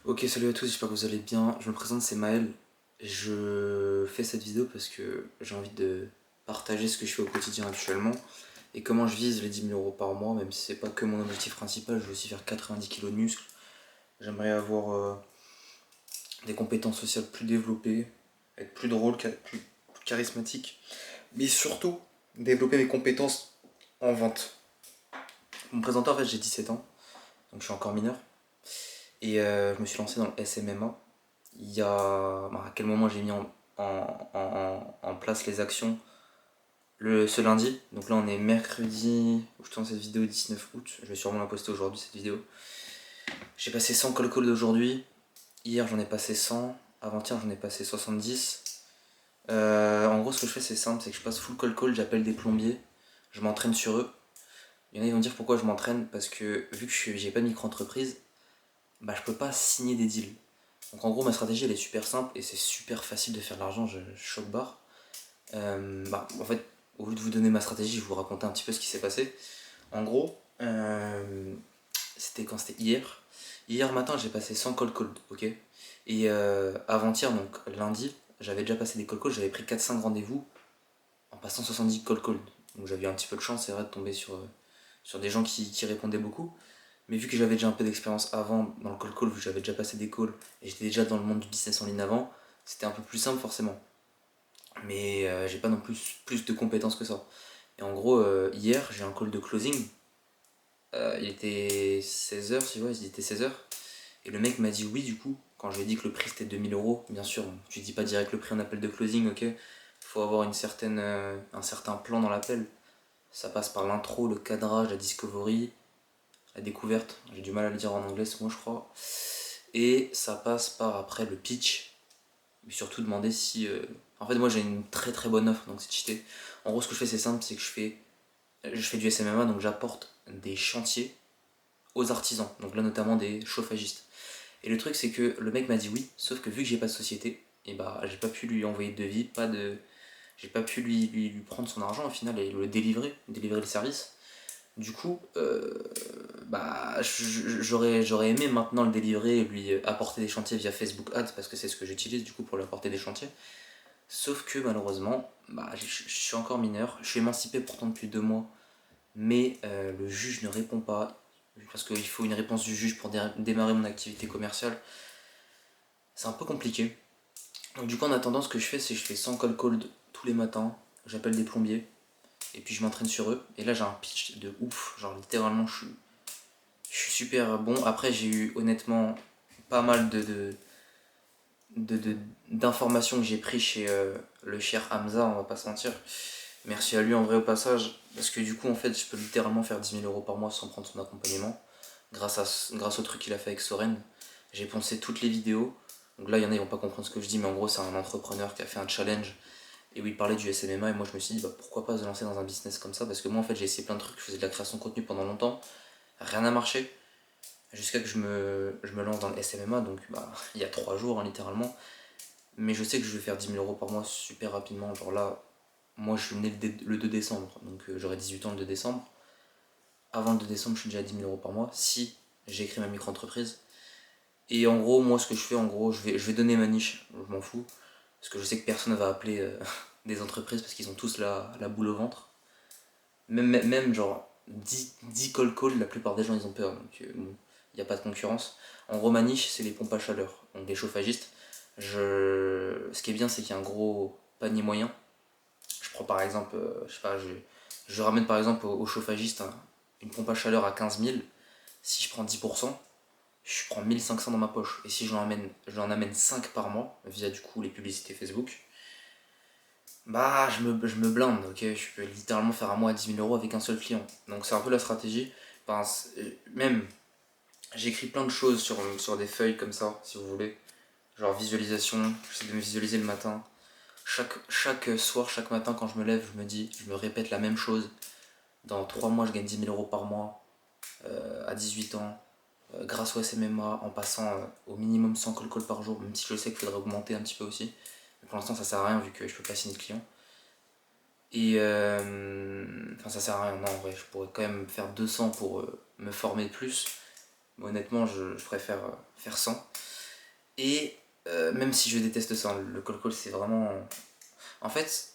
Ok, salut à tous, j'espère que vous allez bien. Je me présente, c'est Maël. Je fais cette vidéo parce que j'ai envie de partager ce que je fais au quotidien actuellement et comment je vise les 10 000 € par mois, même si c'est pas que mon objectif principal, je veux aussi faire 90 kilos de muscles. J'aimerais avoir des compétences sociales plus développées, être plus drôle, plus charismatique, mais surtout développer mes compétences en vente. Pour me présenter, en fait, j'ai 17 ans, donc je suis encore mineur et je me suis lancé dans le SMMA. Il y a à quel moment j'ai mis en place les actions ce lundi. Donc là on est mercredi, où je tourne cette vidéo 19 août. Je vais sûrement la poster aujourd'hui cette vidéo. J'ai passé 100 call calls d'aujourd'hui. Hier j'en ai passé 100. Avant-hier j'en ai passé 70. En gros ce que je fais c'est simple, c'est que je passe full call, j'appelle des plombiers, je m'entraîne sur eux. Il y en a qui vont dire pourquoi je m'entraîne, parce que vu que j'ai pas de micro-entreprise, bah je peux pas signer des deals. Donc en gros ma stratégie elle est super simple et c'est super facile de faire de l'argent, je choque barre. En fait, au lieu de vous donner ma stratégie, je vais vous raconter un petit peu ce qui s'est passé. En gros, c'était quand c'était hier. Hier matin, j'ai passé 100 call calls, ok. Et avant-hier, donc lundi, j'avais déjà passé des call calls, j'avais pris 4-5 rendez-vous en passant 70 call calls. Donc j'avais eu un petit peu de chance, c'est vrai, de tomber sur des gens qui répondaient beaucoup. Mais vu que j'avais déjà un peu d'expérience avant dans le call, vu que j'avais déjà passé des calls et j'étais déjà dans le monde du business en ligne avant, c'était un peu plus simple forcément. Mais j'ai pas non plus de compétences que ça. Et en gros, hier, j'ai un call de closing. Il était 16 h, si ouais, il était 16 h. Et le mec m'a dit oui, du coup, quand je lui ai dit que le prix c'était 2000 €. Bien sûr, tu dis pas direct le prix en appel de closing, ok. Faut avoir un certain plan dans l'appel. Ça passe par l'intro, le cadrage, la discovery, la découverte. J'ai du mal à le dire en anglais, ce mot, je crois. Et ça passe par après le pitch. Mais surtout demander si. En fait, moi j'ai une très très bonne offre, donc c'est cheaté. En gros, ce que je fais, c'est simple, c'est que je fais du SMMA, donc j'apporte des chantiers aux artisans. Donc là, notamment des chauffagistes. Et le truc, c'est que le mec m'a dit oui, sauf que vu que j'ai pas de société, et bah j'ai pas pu lui envoyer de devis, j'ai pas pu lui prendre son argent au final et le délivrer le service. Du coup, j'aurais aimé maintenant le délivrer et lui apporter des chantiers via Facebook Ads parce que c'est ce que j'utilise du coup pour lui apporter des chantiers. Sauf que malheureusement, je suis encore mineur, je suis émancipé pourtant depuis 2 mois, mais le juge ne répond pas, parce qu'il faut une réponse du juge pour démarrer mon activité commerciale. C'est un peu compliqué. Donc du coup en attendant, ce que je fais, c'est que je fais 100 call calls tous les matins, j'appelle des plombiers, et puis je m'entraîne sur eux. Et là j'ai un pitch de ouf, genre littéralement je suis super bon. Après j'ai eu honnêtement pas mal d'informations que j'ai pris chez le cher Hamza, on va pas se mentir. Merci à lui en vrai au passage, parce que du coup en fait je peux littéralement faire 10 000 € par mois sans prendre son accompagnement, grâce au truc qu'il a fait avec Soren. J'ai poncé toutes les vidéos, donc là il y en a ils vont pas comprendre ce que je dis, mais en gros c'est un entrepreneur qui a fait un challenge et où il parlait du SMMA et moi je me suis dit pourquoi pas se lancer dans un business comme ça, parce que moi en fait j'ai essayé plein de trucs, je faisais de la création de contenu pendant longtemps, rien n'a marché, jusqu'à que je me lance dans le SMMA, donc il y a 3 jours hein, littéralement, mais je sais que je vais faire 10 000 € par mois super rapidement, genre là moi je suis né le 2 décembre, donc j'aurai 18 ans le 2 décembre. Avant le 2 décembre, je suis déjà à 10 000 € par mois si j'ai créé ma micro-entreprise. Et en gros, moi ce que je fais, en gros, je vais donner ma niche, je m'en fous. Parce que je sais que personne va appeler des entreprises parce qu'ils ont tous la boule au ventre. Même genre 10 call call, la plupart des gens ils ont peur, donc bon, il n'y a pas de concurrence. En gros, ma niche, c'est les pompes à chaleur, donc des chauffagistes. Ce qui est bien, c'est qu'il y a un gros panier moyen. Je prends par exemple, je sais pas, je ramène par exemple au chauffagiste une pompe à chaleur à 15 000. Si je prends 10%, je prends 1 500 dans ma poche. Et si je l'en amène 5 par mois, via du coup les publicités Facebook, je me blinde, ok. Je peux littéralement faire un mois à 10 000 € avec un seul client. Donc c'est un peu la stratégie. Même, j'écris plein de choses sur des feuilles comme ça, si vous voulez. Genre visualisation, j'essaie de me visualiser le matin. Chaque soir, chaque matin, quand je me lève, je me répète la même chose. Dans 3 mois, je gagne 10 000 € par mois, à 18 ans, grâce au SMMA, en passant au minimum 100 call calls par jour, même si je sais qu'il faudrait augmenter un petit peu aussi. Mais pour l'instant, ça sert à rien vu que je peux pas signer de clients. Et enfin, ça sert à rien, non, en vrai, je pourrais quand même faire 200 pour me former plus. Mais honnêtement, je préfère faire 100. Et même si je déteste ça, hein, le cold call c'est vraiment... En fait,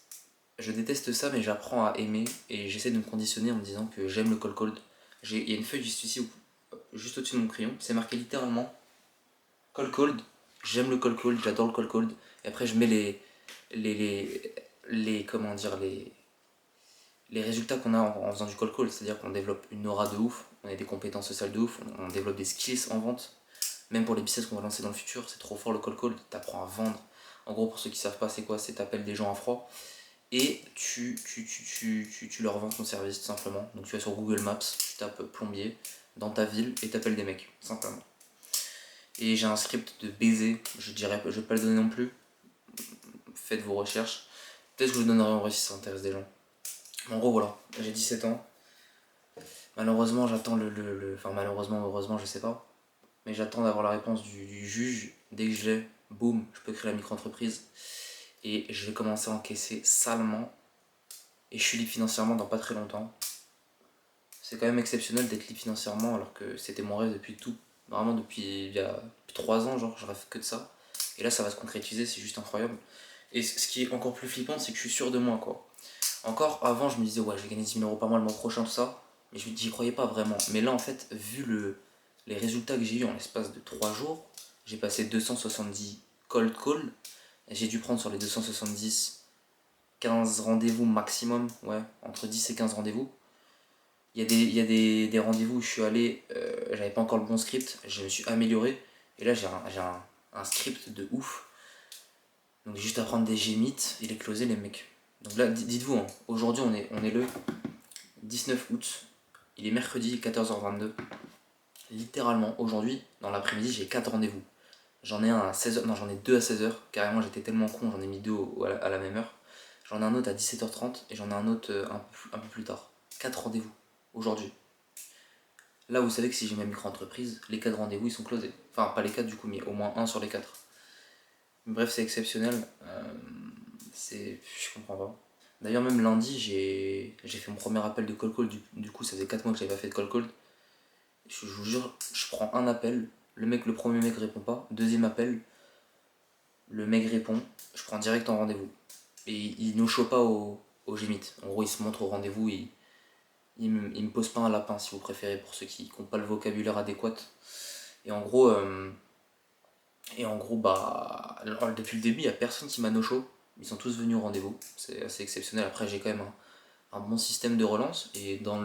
je déteste ça, mais j'apprends à aimer et j'essaie de me conditionner en me disant que j'aime le cold cold. Il y a une feuille juste ici, juste au-dessus de mon crayon, c'est marqué littéralement cold cold. J'aime le cold cold, j'adore le cold cold. Et après, je mets les, les, comment dire, les résultats qu'on a en faisant du cold call. C'est-à-dire qu'on développe une aura de ouf, on a des compétences sociales de ouf, on développe des skills en vente. Même pour les business qu'on va lancer dans le futur, c'est trop fort le cold call, t'apprends à vendre. En gros, pour ceux qui savent pas, c'est quoi? C'est t'appelles des gens à froid et tu leur vends ton service tout simplement. Donc tu vas sur Google Maps, tu tapes plombier dans ta ville et t'appelles des mecs, simplement. Et j'ai un script de baiser, je vais pas le donner non plus. Faites vos recherches. Peut-être que je le donnerai en vrai si ça intéresse des gens. En gros, voilà, j'ai 17 ans. Malheureusement, j'attends Enfin, malheureusement, heureusement, je sais pas. Mais j'attends d'avoir la réponse du juge. Dès que je l'ai, boum, je peux créer la micro-entreprise. Et je vais commencer à encaisser salement. Et je suis libre financièrement dans pas très longtemps. C'est quand même exceptionnel d'être libre financièrement alors que c'était mon rêve depuis tout. Vraiment depuis il y a 3 ans, genre, je rêve que de ça. Et là, ça va se concrétiser, c'est juste incroyable. Et ce qui est encore plus flippant, c'est que je suis sûr de moi, quoi. Encore avant, je me disais, ouais, je vais gagner 10 000 euros par mois le mois prochain, tout ça. Mais j'y croyais pas vraiment. Mais là, en fait, vu les résultats que j'ai eu en l'espace de 3 jours, j'ai passé 270 cold calls. J'ai dû prendre sur les 270 15 rendez-vous maximum, ouais, entre 10 et 15 rendez-vous. Il y a des rendez-vous où je suis allé, j'avais pas encore le bon script, je me suis amélioré. Et là, j'ai un script de ouf. Donc, juste à prendre des gémites et les closer, les mecs. Donc là, dites-vous, hein, aujourd'hui, on est le 19 août. Il est mercredi 14h22. Littéralement, aujourd'hui, dans l'après-midi, j'ai 4 rendez-vous. J'en ai un à 16h, non, j'en ai 2 à 16h. Carrément, j'étais tellement con, j'en ai mis 2 à la même heure. J'en ai un autre à 17h30 et j'en ai un autre un peu plus tard. 4 rendez-vous, aujourd'hui. Là, vous savez que si j'ai ma micro-entreprise, les 4 rendez-vous, ils sont closés. Enfin, pas les 4 du coup, mais au moins un sur les 4. Bref, c'est exceptionnel. Je comprends pas. D'ailleurs, même lundi, j'ai fait mon premier appel de call call. Du coup, ça faisait 4 mois que j'avais pas fait de call call. Je vous jure, je prends un appel. Le premier mec répond pas. Deuxième appel, le mec répond. Je prends direct en rendez-vous. Et il ne chauffe pas au Gmit. En gros, il se montre au rendez-vous. Il me pose pas un lapin, si vous préférez, pour ceux qui n'ont pas le vocabulaire adéquat. Et en gros, bah, alors, depuis le début, il n'y a personne qui m'a no-show. Ils sont tous venus au rendez-vous. C'est assez exceptionnel. Après, j'ai quand même un bon système de relance. Et dans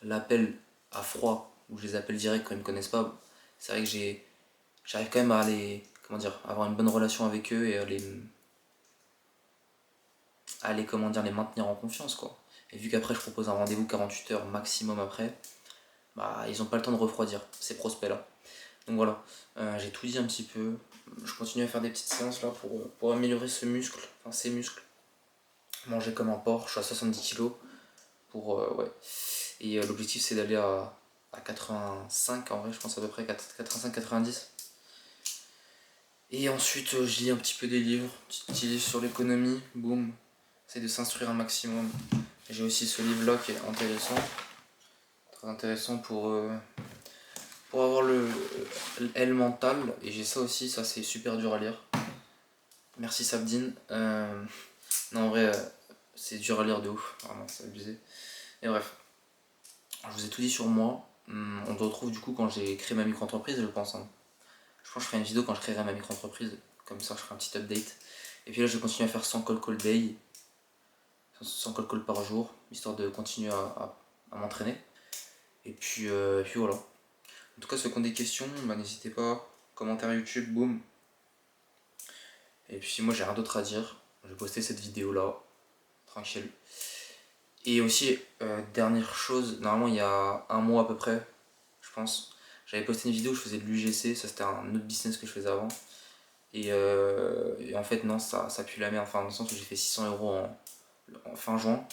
l'appel à froid, où je les appelle direct quand ils me connaissent pas, c'est vrai que j'arrive quand même à comment dire, avoir une bonne relation avec eux et comment dire, les maintenir en confiance, quoi. Et vu qu'après, je propose un rendez-vous 48 heures maximum après, bah, ils ont pas le temps de refroidir ces prospects-là. Donc voilà, j'ai tout dit un petit peu. Je continue à faire des petites séances là pour améliorer ces muscles. Manger comme un porc, je suis à 70 kilos. Ouais. Et l'objectif c'est d'aller à 85 en vrai, je pense à peu près 85-90. Et ensuite je lis un petit peu des livres, petit livre sur l'économie, boum. J'essaie de s'instruire un maximum. J'ai aussi ce livre là qui est intéressant. Très intéressant pour avoir le L mental. Et j'ai ça aussi, ça c'est super dur à lire. Merci Sabdine. Non, en vrai, c'est dur à lire de ouf. Vraiment, c'est abusé. Et bref, je vous ai tout dit sur moi. On se retrouve du coup quand j'ai créé ma micro-entreprise, je pense, hein. Je pense que je ferai une vidéo quand je créerai ma micro-entreprise. Comme ça, je ferai un petit update. Et puis là, je vais continuer à faire 100 call day. 100 call par jour, histoire de continuer à m'entraîner. Et puis voilà. En tout cas, ceux qui ont des questions, bah, n'hésitez pas. Commentaire YouTube, boum. Et puis moi, j'ai rien d'autre à dire. Je vais poster cette vidéo là, tranquille. Et aussi, dernière chose, normalement il y a un mois à peu près, je pense, j'avais posté une vidéo où je faisais de l'UGC, ça c'était un autre business que je faisais avant. Et en fait non, ça pue la merde, enfin dans le sens où j'ai fait 600 euros en fin juin.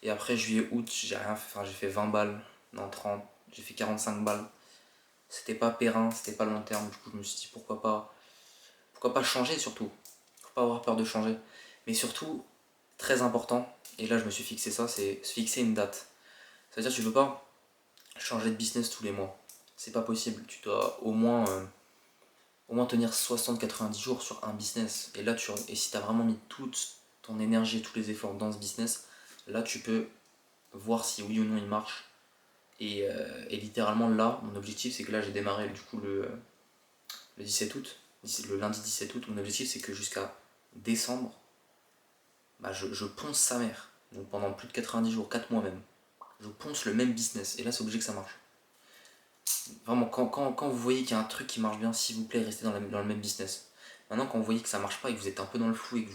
Et après juillet, août, j'ai rien fait, enfin j'ai fait 20 balles, non 30, j'ai fait 45 balles. C'était pas périn, c'était pas long terme, du coup je me suis dit pourquoi pas changer surtout. Faut pas avoir peur de changer. Mais surtout, très important, et là je me suis fixé ça, c'est se fixer une date. Ça veut dire que tu peux pas changer de business tous les mois. C'est pas possible. Tu dois au moins au moins tenir 60-90 jours sur un business. Et là, et si tu as vraiment mis toute ton énergie et tous les efforts dans ce business, là, tu peux voir si oui ou non il marche. Et littéralement, là, mon objectif, c'est que là, j'ai démarré du coup le 17 août. Le lundi 17 août, mon objectif, c'est que jusqu'à décembre, bah, je ponce sa mère. Donc pendant plus de 90 jours, 4 mois même. Je ponce le même business. Et là, c'est obligé que ça marche. Vraiment, quand vous voyez qu'il y a un truc qui marche bien, s'il vous plaît, restez dans le même business. Maintenant, quand vous voyez que ça marche pas et que vous êtes un peu dans le flou et que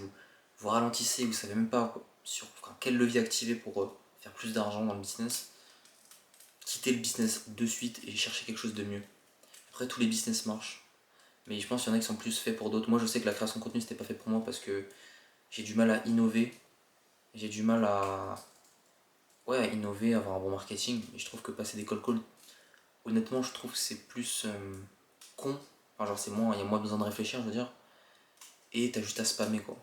vous ralentissez et que vous savez même pas sur quel levier activer pour faire plus d'argent dans le business, quittez le business de suite et cherchez quelque chose de mieux. Après, tous les business marchent. Mais je pense qu'il y en a qui sont plus faits pour d'autres. Moi, je sais que la création de contenu, c'était pas fait pour moi parce que j'ai du mal à innover. J'ai du mal à innover, à avoir un bon marketing. Et je trouve que passer des call calls, honnêtement, je trouve que c'est plus con. Enfin, genre, il y a moins besoin de réfléchir, je veux dire. Et t'as juste à spammer, quoi.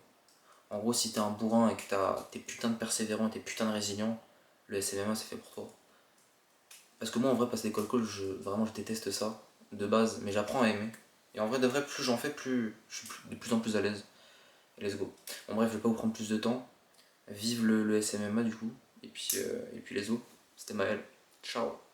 En gros, si t'es un bourrin et que t'es putain de persévérant, t'es putain de résilient, le SMMA, c'est fait pour toi. Parce que moi, en vrai, passer des call calls, vraiment, je déteste ça, de base. Mais j'apprends à aimer. Et en vrai, de vrai, plus j'en fais, plus je suis de plus en plus à l'aise. Let's go. Bon, bref, je vais pas vous prendre plus de temps. Vive le SMMA, du coup. Et puis let's go. C'était Maël. Ciao.